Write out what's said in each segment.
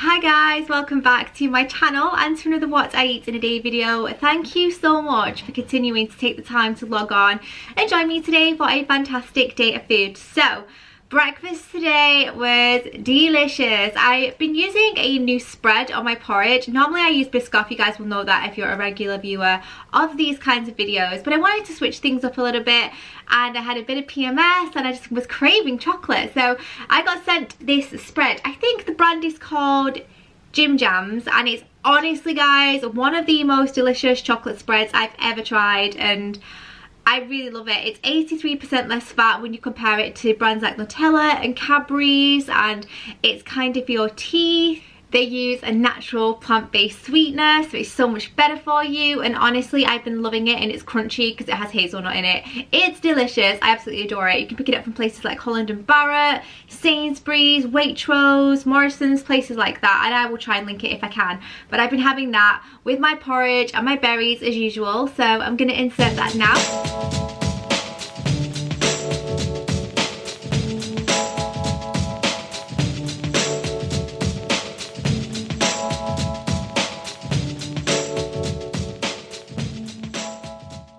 Hi guys, welcome back to my channel and to another What I Eat in a Day video. Thank you so much for continuing to take the time to log on and join me today for a fantastic day of food. So, breakfast today was delicious. I've been using a new spread on my porridge. Normally I use Biscoff, you guys will know that if you're a regular viewer of these kinds of videos, but I wanted to switch things up a little bit and I had a bit of PMS and I just was craving chocolate, so I got sent this spread. I think the brand is called Jim Jams and it's honestly, guys, one of the most delicious chocolate spreads I've ever tried, and I really love it. It's 83% less fat when you compare it to brands like Nutella and Cadbury's, and it's kind of for your teeth. They use a natural plant-based sweetener, so it's so much better for you, and honestly I've been loving it, and it's crunchy because it has hazelnut in it. It's delicious. I absolutely adore it. You can pick it up from places like Holland & Barrett, Sainsbury's, Waitrose, Morrison's, places like that, and I will try and link it if I can. But I've been having that with my porridge and my berries as usual, so I'm going to insert that now.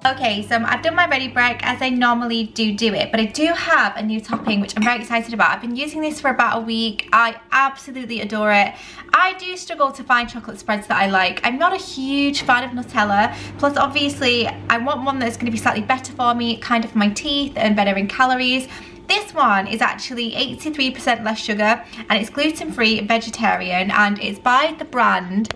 Okay, so I've done my ready break as I normally do it, but I do have a new topping which I'm very excited about. I've been using this for about a week. I absolutely adore it. I do struggle to find chocolate spreads that I like. I'm not a huge fan of Nutella, plus obviously I want one that's going to be slightly better for me, kind of for my teeth and better in calories. This one is actually 83% less sugar and it's gluten-free, vegetarian, and it's by the brand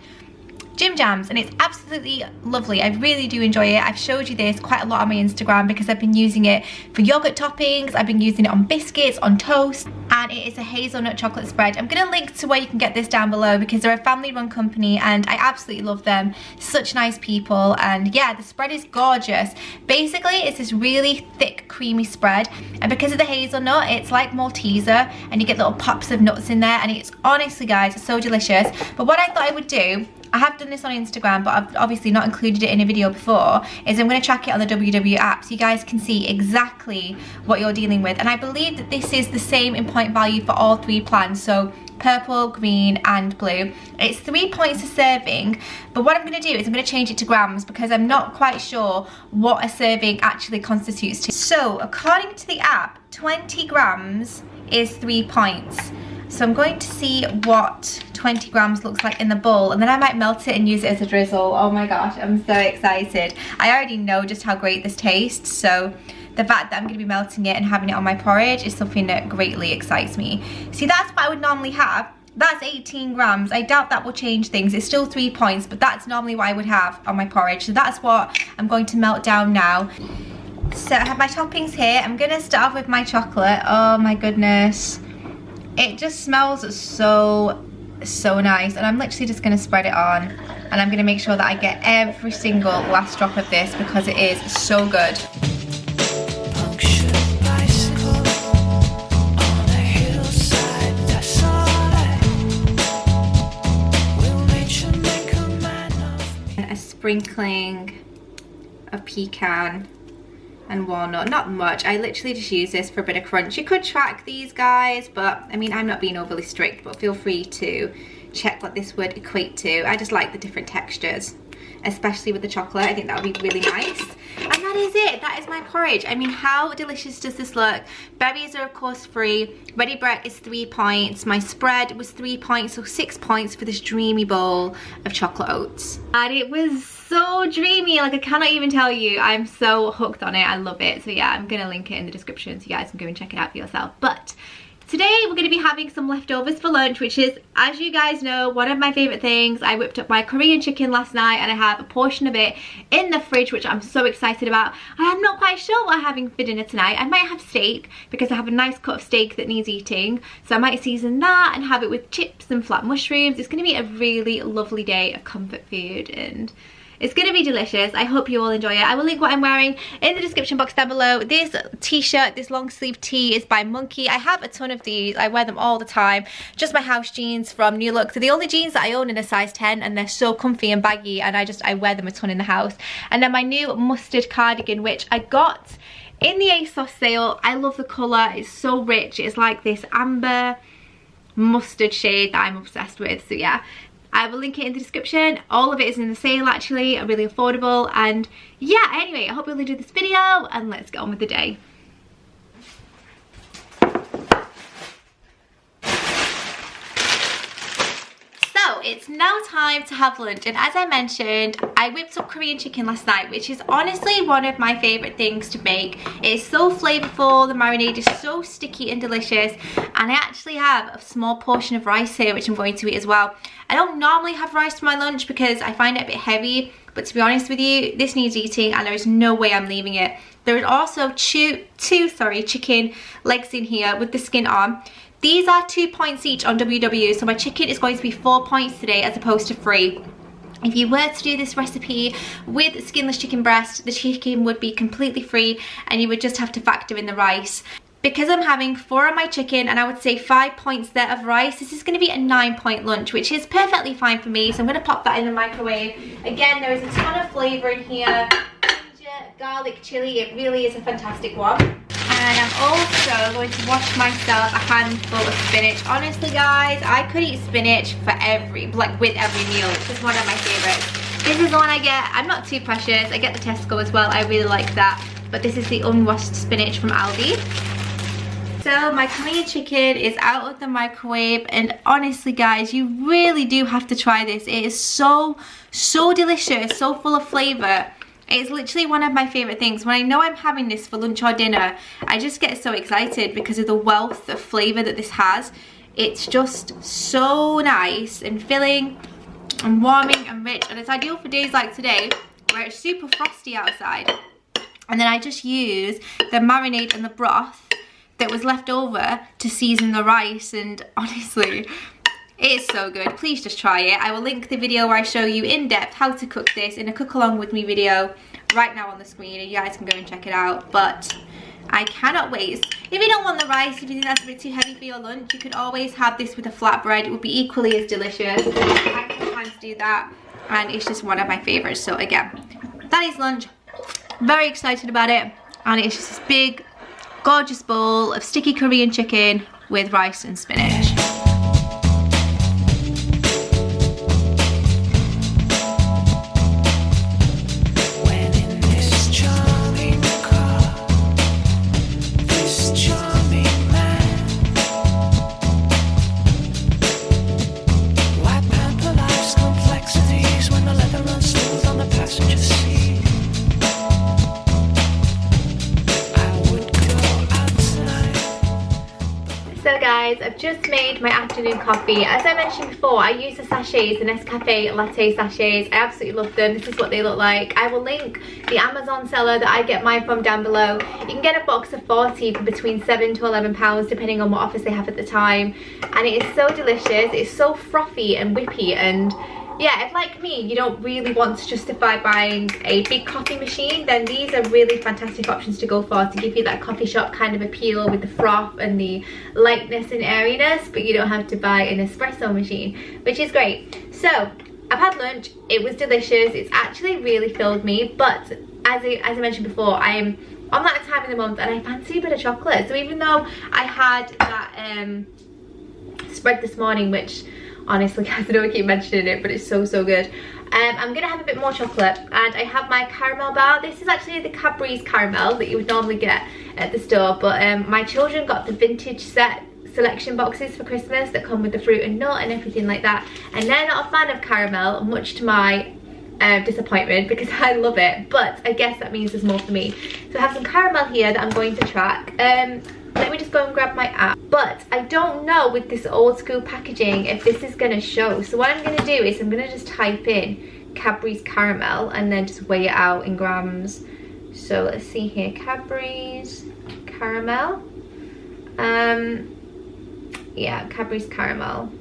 Jim Jams, and it's absolutely lovely. I really do enjoy it. I've showed you this quite a lot on my Instagram because I've been using it for yogurt toppings, I've been using it on biscuits, on toast, and it is a hazelnut chocolate spread. I'm going to link to where you can get this down below because they're a family run company and I absolutely love them. Such nice people, and yeah, the spread is gorgeous. Basically it's this really thick creamy spread, and because of the hazelnut it's like Malteser and you get little pops of nuts in there, and it's honestly, guys, it's so delicious. But what I thought I would do, I have done this on Instagram but I've obviously not included it in a video before, is I'm going to track it on the WW app so you guys can see exactly what you're dealing with. And I believe that this is the same in point value for all three plans, so purple, green and blue. It's 3 points a serving, but what I'm going to do is I'm going to change it to grams because I'm not quite sure what a serving actually constitutes to. So according to the app, 20 grams is 3 points. So I'm going to see what 20 grams looks like in the bowl, and then I might melt it and use it as a drizzle. Oh my gosh, I'm so excited. I already know just how great this tastes, so the fact that I'm going to be melting it and having it on my porridge is something that greatly excites me. See, that's what I would normally have. That's 18 grams. I doubt that will change things. It's still 3 points, but that's normally what I would have on my porridge. So that's what I'm going to melt down now. So I have my toppings here. I'm going to start off with my chocolate. Oh my goodness. It just smells so nice, and I'm literally just going to spread it on, and I'm going to make sure that I get every single last drop of this because it is so good. And a sprinkling of pecan and walnut, not much. I literally just use this for a bit of crunch. You could track these, guys, but I mean, I'm not being overly strict, but feel free to check what this would equate to. I just like the different textures, especially with the chocolate. I think that would be really nice. And that is it. That is my porridge. I mean, how delicious does this look? Berries are of course free. Ready break is 3 points. My spread was 3 points, so 6 points for this dreamy bowl of chocolate oats. And it was so dreamy, like I cannot even tell you. I'm so hooked on it. I love it. So yeah, I'm gonna link it in the description so you guys can go and check it out for yourself. But today we're going to be having some leftovers for lunch, which is, as you guys know, one of my favourite things. I whipped up my Korean chicken last night and I have a portion of it in the fridge, which I'm so excited about. I'm not quite sure what I'm having for dinner tonight. I might have steak because I have a nice cut of steak that needs eating. So I might season that and have it with chips and flat mushrooms. It's going to be a really lovely day of comfort food, and it's going to be delicious. I hope you all enjoy it. I will link what I'm wearing in the description box down below. This t-shirt, this long sleeve tee is by Monkey. I have a ton of these. I wear them all the time. Just my house jeans from New Look. They're the only jeans that I own in a size 10 and they're so comfy and baggy, and I wear them a ton in the house. And then my new mustard cardigan, which I got in the ASOS sale. I love the colour. It's so rich. It's like this amber mustard shade that I'm obsessed with. So yeah, I will link it in the description. All of it is in the sale actually, really affordable. And yeah, anyway, I hope you all enjoyed this video and let's get on with the day. It's now time to have lunch, and as I mentioned, I whipped up Korean chicken last night, which is honestly one of my favorite things to make. It's so flavorful, the marinade is so sticky and delicious, and I actually have a small portion of rice here which I'm going to eat as well. I don't normally have rice for my lunch because I find it a bit heavy, but to be honest with you, this needs eating and there is no way I'm leaving it. There is also two chicken legs in here with the skin on. These are 2 points each on WW, so my chicken is going to be 4 points today as opposed to 3. If you were to do this recipe with skinless chicken breast, the chicken would be completely free and you would just have to factor in the rice. Because I'm having 4 on my chicken and I would say 5 points there of rice, this is going to be a 9-point lunch, which is perfectly fine for me. So I'm going to pop that in the microwave. Again, there is a ton of flavour in here. Ginger, garlic, chilli, it really is a fantastic one. And I'm also going to wash myself a handful of spinach. Honestly guys, I could eat spinach for with every meal. It's just one of my favorites. This is the one I get. I'm not too precious. I get the Tesco as well. I really like that. But this is the unwashed spinach from Aldi. So my Korean chicken is out of the microwave, and honestly guys, you really do have to try this. It is so delicious, so full of flavour. It's literally one of my favourite things. When I know I'm having this for lunch or dinner, I just get so excited because of the wealth of flavour that this has. It's just so nice and filling and warming and rich, and it's ideal for days like today where it's super frosty outside. And then I just use the marinade and the broth that was left over to season the rice, and honestly, it's so good. Please just try it. I will link the video where I show you in depth how to cook this in a cook along with me video right now on the screen, and you guys can go and check it out. But I cannot wait. If you don't want the rice, if you think that's a bit too heavy for your lunch, you could always have this with a flatbread. It would be equally as delicious. I sometimes do that, and it's just one of my favorites. So again, that is lunch. Very excited about it, and it's just this big gorgeous bowl of sticky Korean chicken with rice and spinach. I've just made my afternoon coffee. As I mentioned before, I use the sachets, the Nescafe latte sachets. I absolutely love them. This is what they look like. I will link the Amazon seller that I get mine from down below. You can get a box of 40 for between £7 to £11 depending on what offers they have at the time, and it is so delicious. It's so frothy and whippy, and yeah, if like me you don't really want to justify buying a big coffee machine, then these are really fantastic options to go for, to give you that coffee shop kind of appeal with the froth and the lightness and airiness, but you don't have to buy an espresso machine, which is great. So I've had lunch. It was delicious. It's actually really filled me, but as I mentioned before, I'm on that time of the month and I fancy a bit of chocolate. So even though I had that spread this morning, which honestly guys, I know I keep mentioning it, but it's so good, I'm gonna have a bit more chocolate, and I have my caramel bar. This is actually the Cadbury's caramel that you would normally get at the store, but my children got the vintage set selection boxes for Christmas that come with the fruit and nut and everything like that, and they're not a fan of caramel, much to my disappointment, because I love it, but I guess that means there's more for me. So I have some caramel here that I'm going to track. Let me just go and grab my app. But I don't know with this old school packaging if this is going to show. So what I'm going to do is I'm going to just type in Cadbury's caramel and then just weigh it out in grams. So let's see here, Cadbury's caramel. Yeah, Cadbury's caramel.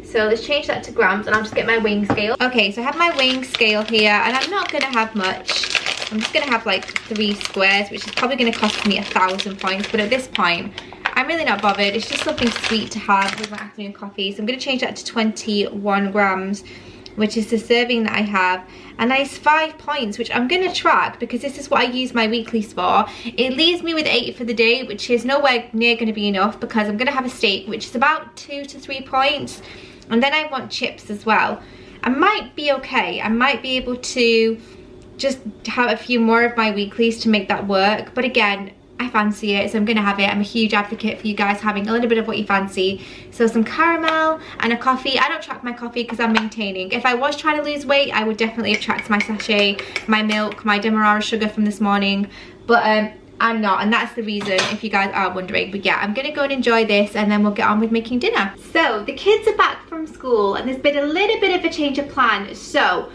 So let's change that to grams, and I'll just get my weighing scale. Okay, so I have my weighing scale here, and I'm not going to have much. I'm just going to have like 3 squares, which is probably going to cost me 1,000 points. But at this point, I'm really not bothered. It's just something sweet to have with my afternoon coffee. So I'm going to change that to 21 grams. which is the serving that I have, and that is 5 points, which I'm going to track because this is what I use my weeklies for. It leaves me with 8 for the day, which is nowhere near going to be enough because I'm going to have a steak, which is about 2 to 3 points, and then I want chips as well. I might be okay. I might be able to just have a few more of my weeklies to make that work, but again, I fancy it, so I'm gonna have it. I'm a huge advocate for you guys having a little bit of what you fancy. So some caramel and a coffee. I don't track my coffee because I'm maintaining. If I was trying to lose weight, I would definitely have tracked my sachet, my milk, my Demerara sugar from this morning, but I'm not, and that's the reason if you guys are wondering. But yeah, I'm gonna go and enjoy this and then we'll get on with making dinner. So the kids are back from school and there's been a little bit of a change of plan. So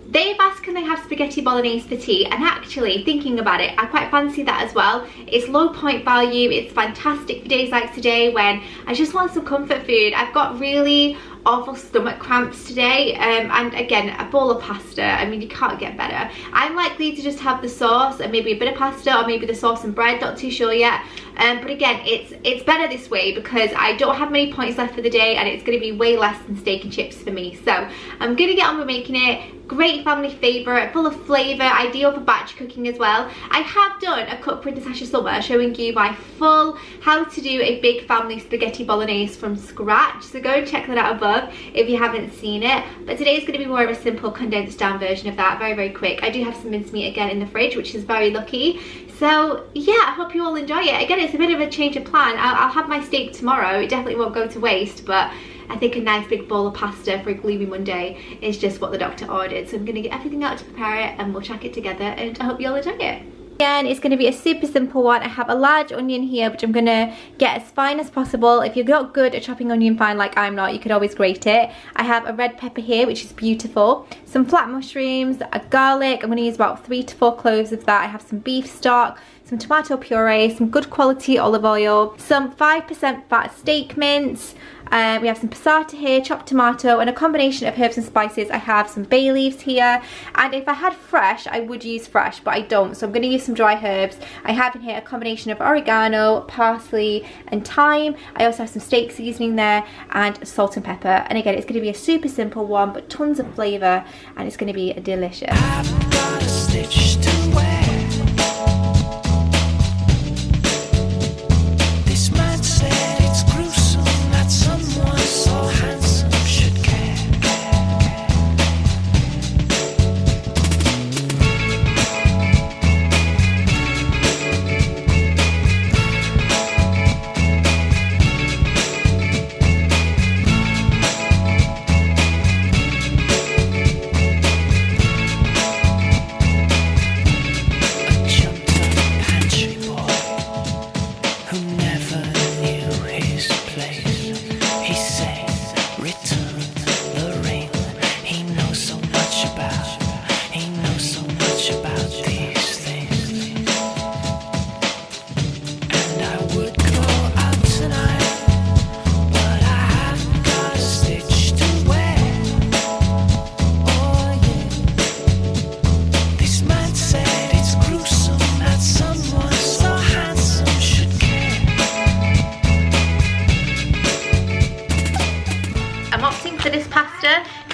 they've asked can they have spaghetti bolognese for tea, and actually thinking about it, I quite fancy that as well. It's low point value, it's fantastic for days like today when I just want some comfort food. I've got really awful stomach cramps today, and again, a bowl of pasta, I mean, you can't get better. I'm likely to just have the sauce and maybe a bit of pasta, or maybe the sauce and bread, not too sure yet. But again, it's better this way because I don't have many points left for the day and it's going to be way less than steak and chips for me. So I'm going to get on with making it. Great family favourite, full of flavour, ideal for batch cooking as well. I have done a cook with Natasha Summar showing you my full how to do a big family spaghetti bolognese from scratch, so go and check that out above if you haven't seen it. But today is going to be more of a simple condensed down version of that, very quick. I do have some mincemeat again in the fridge, which is very lucky. So yeah, I hope you all enjoy it. Again, it's a bit of a change of plan. I'll have my steak tomorrow, it definitely won't go to waste, but I think a nice big bowl of pasta for a gloomy Monday is just what the doctor ordered. So I'm going to get everything out to prepare it and we'll chuck it together, and I hope you all enjoy it. Again, it's going to be a super simple one. I have a large onion here, which I'm going to get as fine as possible. If you're not good at chopping onion fine like I'm not, you could always grate it. I have a red pepper here, which is beautiful. Some flat mushrooms, a garlic. I'm going to use about 3 to 4 cloves of that. I have some beef stock, some tomato puree, some good quality olive oil, some 5% fat steak mince. We have some passata here, chopped tomato, and a combination of herbs and spices. I have some bay leaves here, and if I had fresh, I would use fresh, but I don't, so I'm going to use some dry herbs. I have in here a combination of oregano, parsley, and thyme. I also have some steak seasoning there, and salt and pepper. And again, it's going to be a super simple one, but tons of flavour, and it's going to be delicious. I've got a stitch to wear.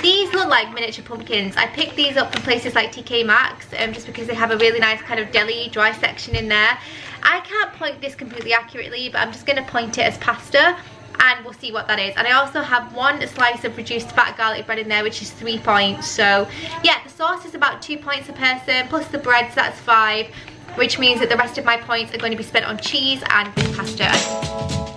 These look like miniature pumpkins. I picked these up from places like TK Maxx just because they have a really nice kind of deli dry section in there. I can't point this completely accurately, but I'm just going to point it as pasta and we'll see what that is. And I also have 1 slice of reduced fat garlic bread in there, which is 3 points. So yeah, the sauce is about 2 points a person, plus the bread, so that's 5, which means that the rest of my points are going to be spent on cheese and this pasta.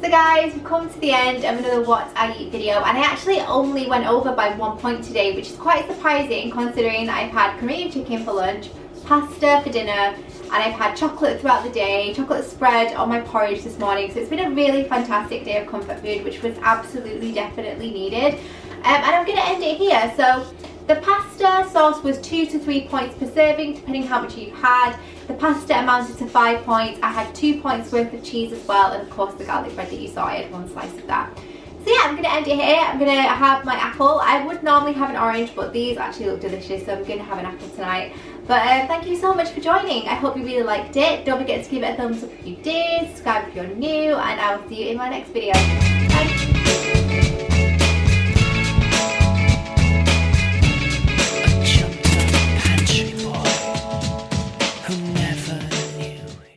Guys, we've come to the end of another What I Eat video, and I actually only went over by 1 point today, which is quite surprising considering that I've had Korean chicken for lunch, pasta for dinner, and I've had chocolate throughout the day, chocolate spread on my porridge this morning. So it's been a really fantastic day of comfort food, which was absolutely definitely needed. And I'm going to end it here. So the pasta sauce was 2 to 3 points per serving, depending how much you've had. The pasta amounted to 5 points. I had 2 points worth of cheese as well, and of course the garlic bread that you saw, I had 1 slice of that. So yeah, I'm going to end it here. I'm going to have my apple. I would normally have an orange, but these actually look delicious, so I'm going to have an apple tonight. But thank you so much for joining. I hope you really liked it. Don't forget to give it a thumbs up if you did, subscribe if you're new, and I will see you in my next video. Bye!